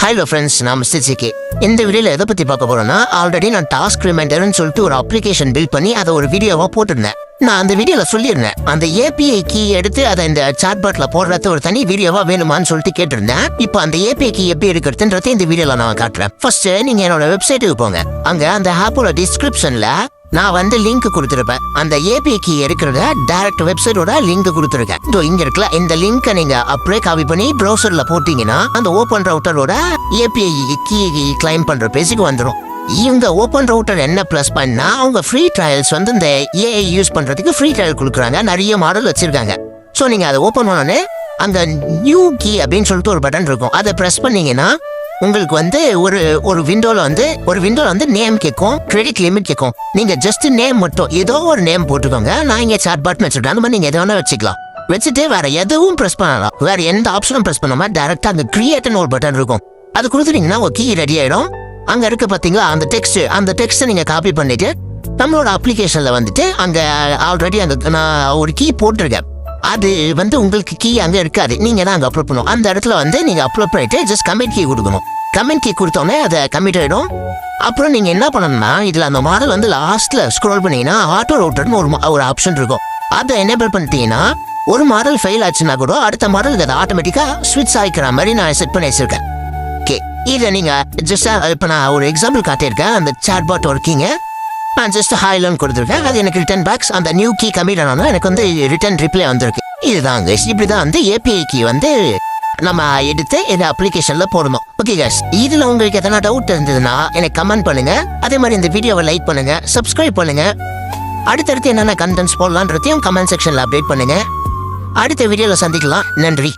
Hello friends, நான் mister GK. இந்த வீடியோவில் எதை பற்றி பார்க்க போகிறேன்னா, ஆல்ரெடி நான் டாஸ்க் ரிமைண்டர்னு சொல்லிட்டு ஒரு அப்ளிகேஷன் பில்ட் பண்ணி அதை ஒரு வீடியோவாக போட்டிருந்தேன். நான் அந்த வீடியோவில் சொல்லியிருந்தேன், அந்த ஏபிஐ கீ எடுத்து அதை இந்த சாட்பாட்டில் போடுறது ஒரு தனி வீடியோவாக வேணுமான்னு சொல்லிட்டு கேட்டிருந்தேன். இப்போ அந்த ஏபிஐ கீ எப்படி இருக்கிறதுன்றதை இந்த வீடியோவில் நான் காட்டுறேன். ஃபர்ஸ்ட் நீங்கள் என்னோட வெப்சைட்டுக்கு போங்க. அங்கே அந்த ஆப்போட டிஸ்கிரிப்ஷனில் நான் லிங்க் கொடுத்துருப்பேன். அந்த ஏபிஐ கீ எடுக்கிறத டைரக்ட் வெப்சைட்டோட லிங்க் கொடுத்துருக்கேன். இங்க இருக்கல, இந்த லிங்கை நீங்க அப்படியே காப்பி பண்ணி ப்ரௌசர்ல போட்டீங்கன்னா அந்த ஓப்பன் ரவுட்டரோட ஏபிஐ கீ கிளைம் பண்ற பேஜுக்கு வந்துடும். இந்த ஓப்பன் ரவுட்டர் என்ன பிளஸ் பண்ணா, அவங்க ஃப்ரீ ட்ரையல்ஸ் இந்த ஏஐ யூஸ் பண்றதுக்கு ஃப்ரீ ட்ரையல் கொடுக்குறாங்க. நிறைய மாடல் வச்சிருக்காங்க. ஸோ நீங்க அதை ஓப்பன் பண்ணோன்னே அங்க நியூ கீ அப்படின்னு சொல்லிட்டு ஒரு பட்டன் இருக்கும். அதை ப்ரெஸ் பண்ணீங்கன்னா உங்களுக்கு ஒரு விண்டோல நேம் கேட்கும், கிரெடிட் லிமிட் கேட்கும். நீங்க ஜஸ்ட் நேம் மட்டும் ஏதோ ஒரு நேம் போட்டுக்கோங்க. நான் இங்க சாட் பாட்னு வச்சிருக்கேன். அந்த மாதிரி நீங்க எதை வேணா வச்சுக்கலாம். வச்சுட்டு வேற எதுவும் ப்ரெஸ் பண்ணலாம். வேற எந்த ஆப்ஷனும் ப்ரெஸ் பண்ணாம டைரக்டா அங்க கிரியேட்னு ஒரு பட்டன் இருக்கும். அது கொடுத்துட்டீங்கன்னா ஒரு கீ ரெடி ஆயிடும். அங்க இருக்க பாத்தீங்களா அந்த டெக்ஸ்ட் நீங்க காப்பி பண்ணிட்டு நம்மளோட அப்ளிகேஷன்ல அங்க ஆல்ரெடி நான் ஒரு கீ போட்டிருக்கேன். அது உங்களுக்கு கீ அங்கே இருக்காது. நீங்கள் தான் அங்கே அப்லோட் பண்ணணும். அந்த இடத்துல நீங்கள் அப்லோட் பண்ணிட்டு ஜஸ்ட் கமெண்ட் கீ கொடுக்கணும். கமெண்ட் கீ கொடுத்தோடனே அதை கமிட் ஆகிடும். அப்புறம் நீங்கள் என்ன பண்ணணும்னா, இதில் அந்த மாடல் லாஸ்ட்டில் ஸ்க்ரோல் பண்ணிங்கன்னா ஆட்டோ ரவுட்டர்னு ஒரு ஆப்ஷன் இருக்கும். அதை எனேபிள் பண்ணிட்டீங்கன்னா ஒரு மாடல் ஃபெயில் ஆச்சுன்னா கூட அடுத்த மாடலுக்கு அதை ஆட்டோமேட்டிக்காக ஸ்விட்ச் ஆகிக்கிற மாதிரி நான் செட் பண்ணி வச்சுருக்கேன். ஓகே, இதை நீங்கள் ஜஸ்ட் இப்போ நான் ஒரு எக்ஸாம்பிள் காட்டியிருக்கேன். அந்த சாட் பாட் ஒர்க்கிங்க நான் ஜஸ்ட் ஹாய்லன்னு கொடுத்துருக்கேன். அது எனக்கு ரிட்டர்ன் பேக்ஸ் அந்த நியூ கீ கமிட் ஆனாலும் எனக்கு ரிட்டர்ன் ரிப்ளை வந்திருக்கு. இதுதாங்க, இப்படி தான் ஏபிஐ கீ நம்ம எடுத்து இந்த அப்ளிகேஷன்ல போடணும். ஓகே கைஸ், இதுல உங்களுக்கு எதனா டவுட் இருந்ததுன்னா எனக்கு கமெண்ட் பண்ணுங்க. அதே மாதிரி இந்த வீடியோவை லைக் பண்ணுங்க, சப்ஸ்கிரைப் பண்ணுங்க. அடுத்தடுத்து என்னென்ன கண்டென்ட்ஸ் போடலான்றதையும் கமெண்ட் செக்ஷன்ல அப்டேட் பண்ணுங்க. அடுத்த வீடியோல சந்திக்கலாம். நன்றி.